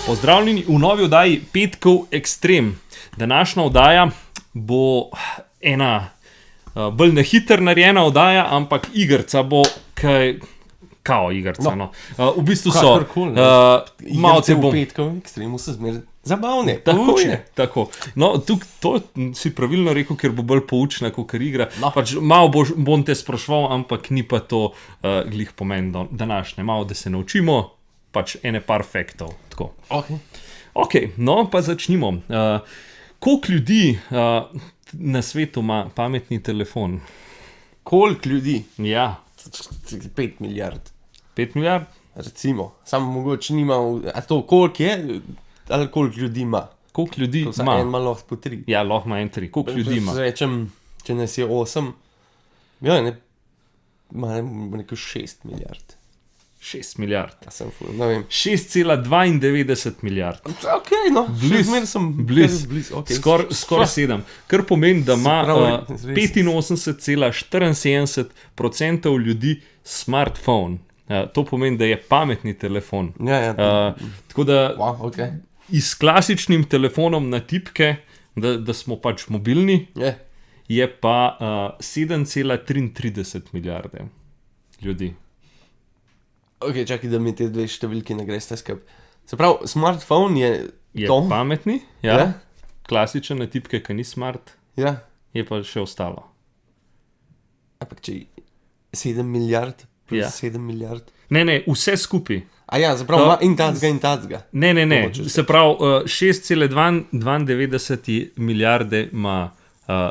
Pozdravljeni v novi oddaji Petkov Ekstrem. Današnja oddaja bo ena bolj na hiter narejena oddaja, ampak igrica bo kao igrica. No. V bistvu so malce v Petkovem Ekstremu so zmeraj zabavne, poučne. Tako. No, to si pravilno rekel, ker bo bolj poučna, kot igra. No. Pač malo bom te sprašval, ampak ni pa to glih pomen današnje. Malo, da se naučimo, pač ene par faktov. Ok, no pa začnimo. Koliko ljudi na svetu ima pametni telefon? Koliko ljudi? Ja. 5 milijard. 5 milijard? Recimo. Samo mogoče nima, a to koliko je, ali koliko ljudi ima? Koliko ljudi To ima? en ima lahko po 3. Ja, lahko ima en 3. Koliko ljudi ima? Rečem, če nas je 8, ja, ima nekaj 6 milijard. 6 milijard. Ja, sem ful, ne vem. 6,92 milijard. Ok, no, Bliz, zmeraj sem bliz. Okay. Skoraj 7. Kar pomeni, da ima Se pravi, res. 85,74% ljudi smartphone. To pomeni, da je pametni telefon. Ja, Tako da wow, ok. s klasičnim telefonom na tipke, da smo pač mobilni, je pa 7,33 milijarde ljudi. Ok, čakaj, da mi te dve številki ne greste skupaj. Se pravi, smartphone je to? Pametni, ja. Ja. Klasičen na tipke, ki ni smart, Ja, je pa še ostalo. ampak če 7 milijard plus Ja. 7 milijard. Ne, vse skupaj. A ja, se pravi, ima in tacga. Ne. Mogoče. Se pravi, 6,92 milijarde ima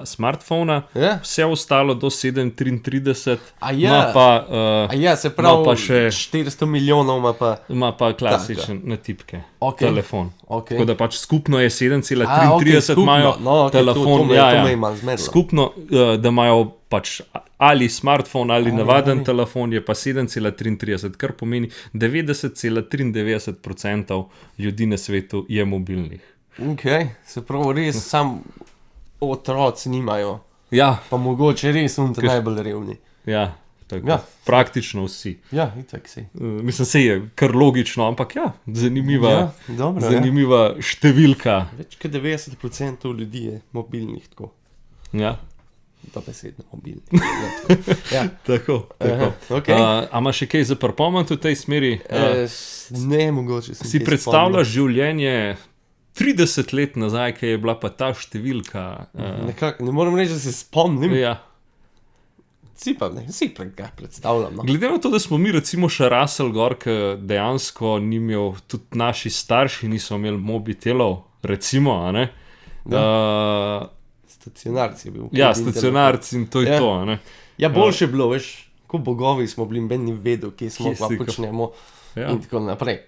smartfona, Ja. vse ostalo do 7,33 A ja. ima pa, A ja, se ima pravi, pa še 400 milijonov ima pa klasičen na tipke Okej. telefon. Ok. Tako da pač skupno je A, 7,33 okej, skupno. imajo No, okej, telefon. to me je malo zmedlo. Skupno, da imajo pač ali smartphone ali navaden ali. telefon, je pa 7,33, kar pomeni 90,93% ljudi na svetu je mobilnih. Ok, se pravi, res sam otroci nimajo, Ja, pa mogoče res unte najbolj revni. ja, tako. Ja. Praktično vsi. Ja, itak si. Mislim, se je kar logično, ampak ja, zanimiva, Ja, dobro, zanimiva številka. Več kot 90% ljudi je mobilnih, tako. Ja, Dobesedno mobilnih. Ja. tako. Okay. A imaš še kaj za pripomniti v tej smeri? Ne, mogoče sem Si kaj predstavljaš življenje 30 let nazaj, ki je bila pa ta številka? spomnil. Nekako, ne moram reči, da se spomnim. Ja. Si pa ne, si ga predstavljam. No. Glede na to, da smo mi recimo še rasel gor, ki dejansko ni imel, tudi naši starši niso imeli mobitelov, recimo, a ne? Stacionarci je bil. Ja, stacionarci in to je Ja. to, a ne? Ja, boljše je bilo, veš, ko bogovi smo bili, ben ni vedel, kje smo, Kje pa si, počnemo Ja. in tako naprej.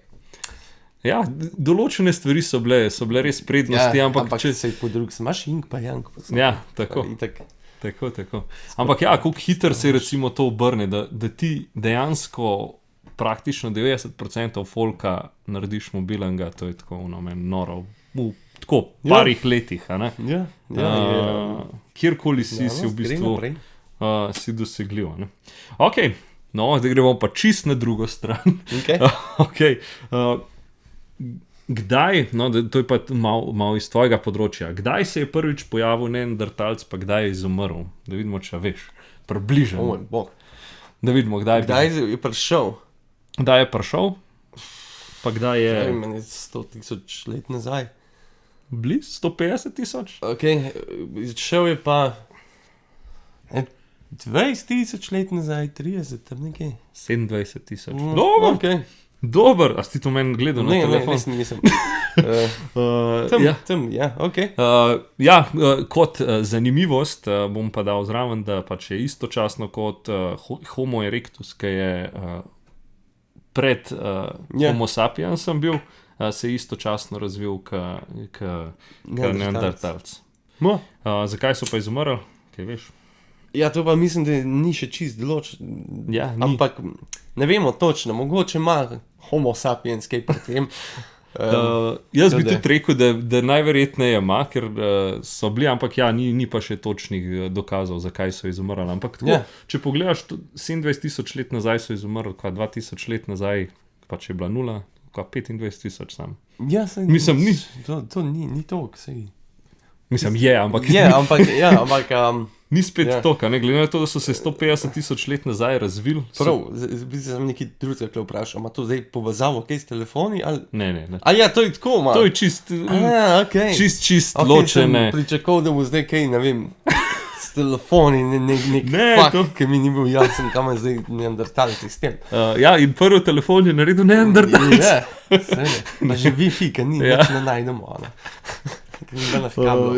Ja, določene stvari so bile res prednosti, ampak če... se po drug, imaš ink pa jank. Pa so, Ja, tako. Itak, Tako. Ampak ja, koliko hitro se recimo to obrne, da ti dejansko praktično 90% folka narediš mobilnega, to je tako noro, v tako parih letih, a ne? ja, Kjerkoli si v gre bistvu naprej. si dosegljiv, ne? Ok, no, zdaj gremo pa čist na drugo stran. Okay. Ok, kdaj, no, to je pa malo iz tvojega področja, kdaj se je prvič pojavil neandertalc, pa kdaj je izumrl? Da vidimo, če veš, približno. O moj bog. Da vidimo, kdaj Kdaj je prišel? je prišel, pa kdaj je Ne vem, 100,000 let nazaj. blizu 150,000? Ok, šel je pa 20,000 let nazaj, 30, tam nekaj. 27,000. Okay. Dober, a si ti to meni gledal na Ne, telefon? res nisem. Ja. Ok. Kot zanimivost bom pa dal zraven, da pač je istočasno kot Homo erectus, ki je pred Homo sapiensom bil, se je istočasno razvil k neandertalc. No. Zakaj so pa izumrli? Kaj veš? Ja, to pa mislim, da ni še čist določen. Ja, ni. Ampak ne vemo točno, mogoče ima Homo sapiens kaj pri tem. Jaz bi tudi rekel, da najverjetneje ima, ker so bili, ampak ja, ni pa še točnih dokazov, zakaj so izumrli. Ampak tako, če pogledaš, 27 000 let nazaj so izumrli, 2000 let nazaj pa če je bila 0, 25 000 sam. Ja, sej, Mislim, ni. To ni toliko, sej. Mislim, je, ampak ni spet toliko, ne, glede na to, da so se 150 000 let nazaj razvili. Prav, bi se sam nekaj drugega vprašal, ima to zdaj povezavo kaj s telefoni? Ali... Ne. A ja, to je tako malo. To je čist okay, ločene. Sem pričakoval, da bo zdaj kaj, ne vem, s telefoni, nek fakt, ki mi ni bil jasen, kam je zdaj neandertalci s tem. Ja, in prvi telefon je naredil neandertalci. Ja, seveda, že Wi-Fi, ki ni več ne najdemo, ne.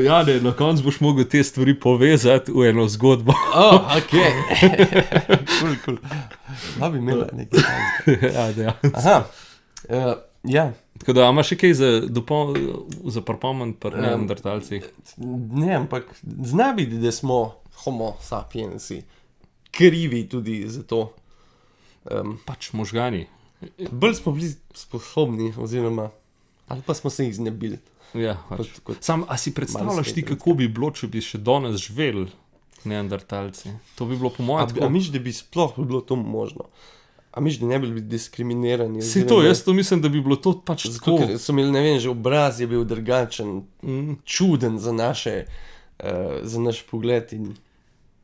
Ja, ne, na koncu boš mogel te stvari povezati v eno zgodbo. Ok. Cool. Da bi imela nekaj tajnega. Ja. Aha, ja. Tako da, imaš še kaj za pripomniti pri neandertalcih? Ne, ampak zna biti, da smo homo sapiensi krivi tudi za to. Pač možgani. Bolj smo bili sposobni, oziroma, ali pa smo se jih znebili. Ja, pač. Sam, a si predstavljaš ti, kako bi bilo, če bi še danes živeli neandertalci? To bi bilo po mojem tako... A misliš, da bi sploh bilo to možno? A misliš, da ne bi bili diskriminirani? Saj to, jaz to mislim, da bi bilo to pač tako. Ker so imeli, ne vem, že obraz je bil drugačen, čuden za naš pogled in...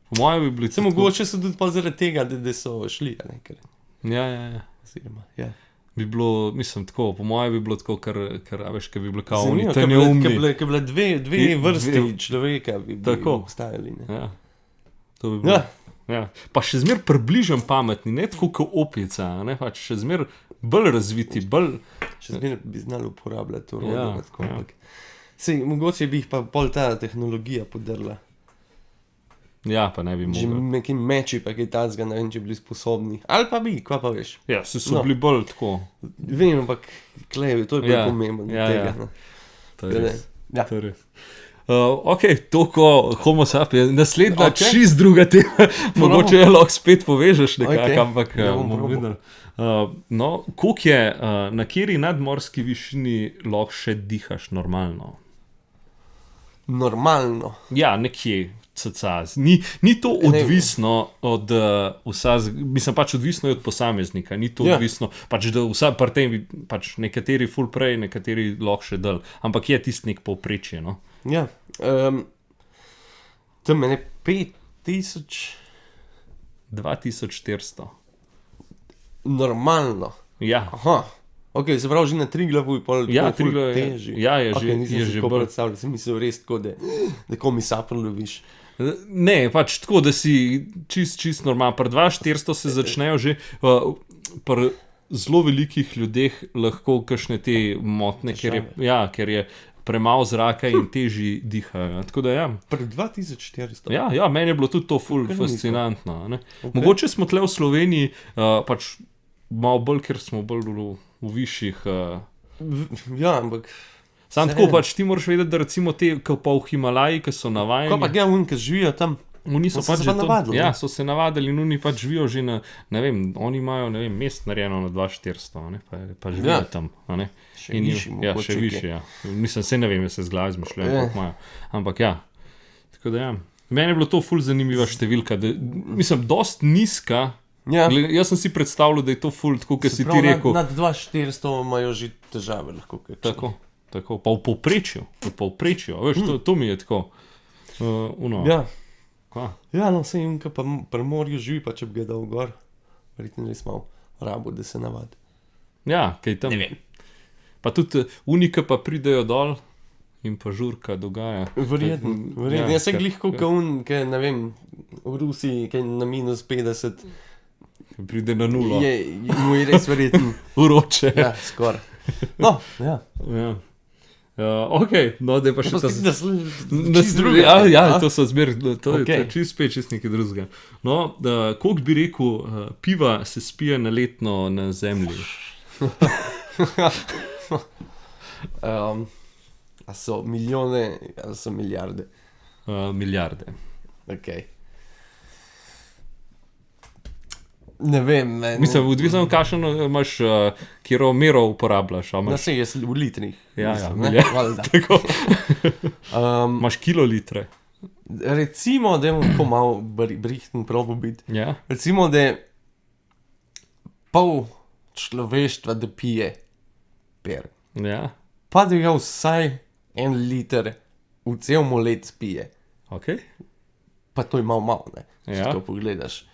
Po mojem bi bili... Se mogoče so tudi pa zaradi tega, da so šli, a ne? Ja. Oziroma, ja. Bi bilo, mislim, tako, po mojem bi bilo tako, ker veš, ker bi bilo kao oni, to je neumni. Ker bi bile dve vrsti človeka, bi obstajali, ne? Ja, to bi bilo. Ja. Pa še zmer približen pametni, ne tako kot opica, ne, pač še zmer bolj razviti, bolj... Še zmer bi znali uporabljati to rodilo, tako, ampak... Sej, mogoče bi jih pa pol ta tehnologija podrla. Ja, pa ne bi mogli. Že neki meči pa kaj tacga, ne vem, če bili sposobni. Ali pa bi, kva pa veš. Ja, so bili bolj tako. Vem, ampak Klevi, to je bolj pomembno tega. To je res. Ok, toliko homo sapiens. Naslednja čist druga tema. Mogoče je lahko spet povežeš nekako, ampak bomo videli. No, koliko je, na kateri nadmorski višini lahko še dihaš normalno? Normalno? Ja, nekje. Ni to odvisno od mislim pač odvisno je od posameznika, ni to odvisno, pač da pri tem pač nekateri ful prej, nekateri lahko še dlje, ampak je tisti nek povprečje, no. Ja, tam je 5000 2400. Normalno? Ja. Aha. Ok, se pravi, že na Triglavu je pol težji. Ja, je že nisem si tako predstavljal, sem mislil res tako, da komi sapr loviš. Ne, pač tako, da si čist normal. Pri 2400 se začnejo že pri zelo velikih ljudeh lahko kakšne te motne, ker je premalo zraka in težji dihajo. Tako da ja. Pri 2400? Ja, meni je bilo tudi to ful fascinantno. Okay. Mogoče smo tle v Sloveniji pač malo bolj, ker smo bolj v višjih... Ja, ampak... Sam tako pač ti moraš vedeti, da recimo te, ki pa v Himalaji, ki so navajeni... Ko pa ki živijo tam, so se pa navadili. Ja, so se navadili in oni pač živijo že na, ne vem, oni imajo, ne vem, mest narejeno na 2400, ne, pa živijo tam, a ne. Še višji mogoče. Ja, še višji, ja. Mislim, se ne vem, jaz se z glav izmišljujem, koliko imajo. Ampak ja, tako da ja. Meni je bilo to ful zanimiva številka, mislim, dost nizka. Ja. Jaz sem si predstavljal, da je to ful, tako, kot si ti rekel. Nad 2400 imajo že težave lahko. Tako, pa v povprečju, veš, to mi je tako. Ja. Ja, no, sej unka pa pri morju živi, pa če bi ga dal gor, verjetno res malo rabo, da se navadi. Ja, kaj tam. Ne vem. Pa tudi unika pa pridejo dol in pa žurka dogaja. Verjetno. Jaz sem glih kot kaj, ne vem, v Rusiji, kaj na -50. Pride na 0. Mu je res verjetno. Uroče. Ja, skoraj. No, ja. Ok, no, da je pa še ta... Čist druga. Ja, to so zmer, to je čist nekaj drugega. No, koliko bi rekel, piva se spije na letno na zemlji? A so milijone, ali so milijarde? Milijarde. Ok. Ne vem. Mislim, odvisno kakšen imaš, kjero mero uporabljaš. Na sej, jaz v litrih. Ja, mislim, ja. Tako. Imaš kilolitre. Recimo, da imamo tako malo brihten probo biti. Ja. Recimo, da je pol človeštva, da pije per. Ja. Pa da ga vsaj 1 liter v cel let spije. Ok. Pa to je malo, ne? Ja. Če to pogledaš.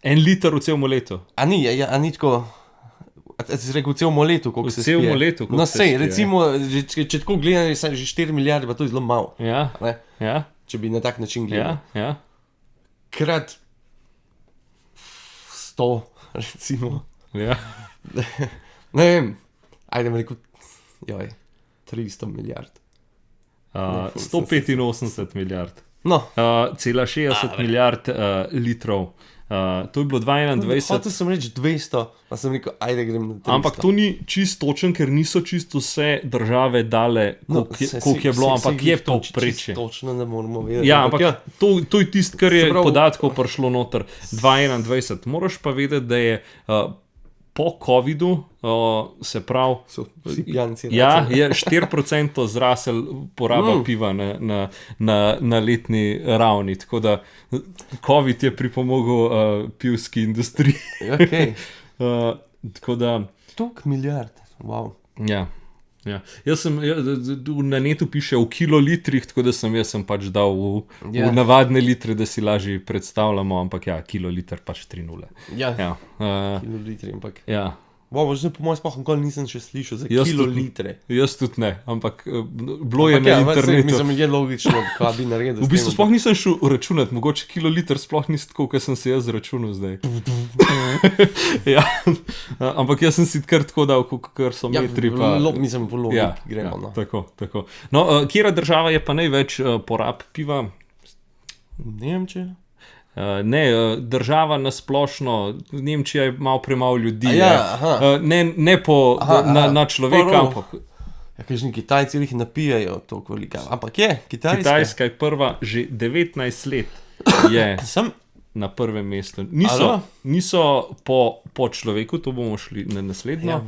1 liter v celem letu. A ni tako... A si rekel v celem letu, koliko se spije? V celem letu, koliko no, se sej, spije. recimo, če tako gledam, je že 4 milijarde, pa to je zelo malo. Ja. Ne? Ja. Če bi na tak način gledal. Ja. Ja. Krat 100, recimo. Ja. Ne vem, ajde mi rekel, 300 milijard. 185 milijard. No. Cela 60 milijard litrov. To je bilo 2021. Hotel sem reči 200, pa sem rekel, ajde grem na 300. Ampak to ni čist točen, ker niso čisto vse države dale, koliko je bilo, ampak je povprečje. Točno ne moramo vedeti. Ja, ampak to je tisto, kar je pravi, podatkov prišlo noter. 2021. Moraš pa vedeti, da je po covidu, se pravi, ja, je 4% zrasel poraba piva na letni ravni. Tako da covid je pripomogel pivski industriji. Okay. Tako da... Toliko milijard, wow. Ja. Ja. Jaz sem, na netu piše v kilolitrih, tako da sem pač dal v navadne litre, da si lažje predstavljamo, ampak ja, kiloliter pač 3,0. Ja, ja. Kilolitri, ampak... Ja. Wow, že po mojem spoh nisem še slišal za kilolitre. Jaz tudi ne, ampak bilo je na internetu. Mislim, je logično, kaj bi naredil. V bistvu sploh nisem šel računati, mogoče kiloliter sploh nisi tako, kot sem se jaz računal zdaj. Ja. Ampak jaz sem si kar tako dal, kar so metri. Mislim, po logiki gremo. No. Tako. No, kjera država je pa največ porab piva? Nemčija. Ne, država nasplošno, Nemčija je malo premalo ljudi, ne na človeka, ampak... Ja, kažni Kitajci jih napijajo toliko velika, ampak je, Kitajska je prva, že 19 let je na prvem mestu. Niso po človeku, to bomo šli na naslednjo,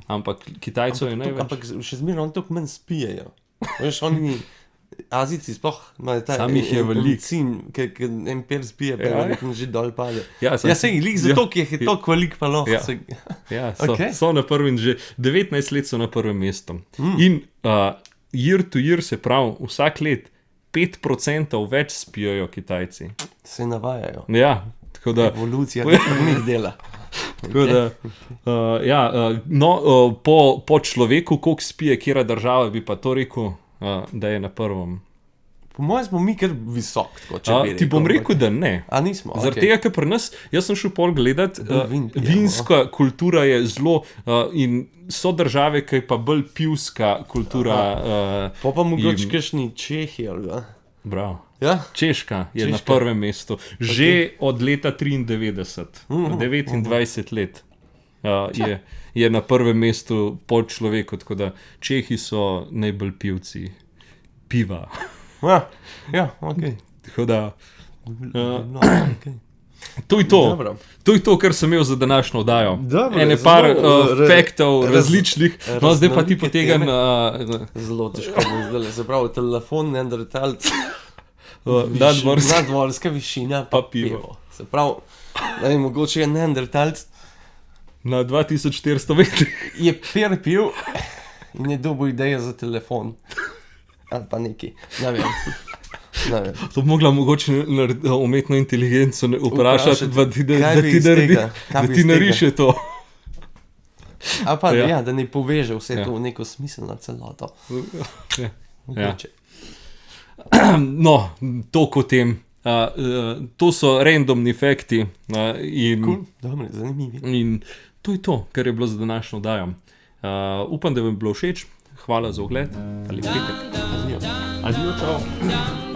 ampak Kitajcev je največ. Ampak še zmerno oni toliko manj spijejo. Veš, oni... Azijci sploh imajo ta medicin, ki en per spije, pa nekaj že dol pade. Ja, sej, lik zato, ki je toliko velik, pa lahko. Ja, so na prvem, že 19 let so na prvem mestu. In year to year, se pravi, vsak let 5% več spijajo Kitajci. Se navajajo. Ja, tako da... Evolucija njih dela. Tako da, po človeku, koliko spije, kjera država, bi pa to rekel, da je na prvem. Po mojem smo mi kar visok. Ti bom rekel, da ne. A nismo? Zaradi tega, ker pri nas, jaz sem šel pol gledat, vinska kultura je zelo, in so države, ki je pa bolj pivska kultura. Pa mogoče kakšni Čehi, ali ga? Bravo. Ja? Češka je na prvem mestu. Že od leta 93, 29 let. Je na prvem mestu po človeku, tako da Čehi so najbolj pivci piva. Ja, ok. Tako da, to je to. To je to, kar sem imel za današnjo oddajo. Ene par faktov različnih, no zdaj pa ti potegam... Zelo težko bom zdaj, se pravi, telefon, neandertalc, nadmorska višina, pa pivo. Se pravi, mogoče je neandertalc, na 2400 metrih. Je per pil in je dobil idejo za telefon. Ali pa neki, ne vem. To bi mogla mogoče umetno inteligenco vprašati, da ti nariše to. A pa da ne poveže vse to v neko smiselno celoto. Mogoče. No, toliko o tem. To so randomni fakti. Dobre, zanimivi. In to je to, kar je bilo za današnjo oddajo. Upam, da vam je bilo všeč. Hvala za ogled. Ali petek. Adijo, čau.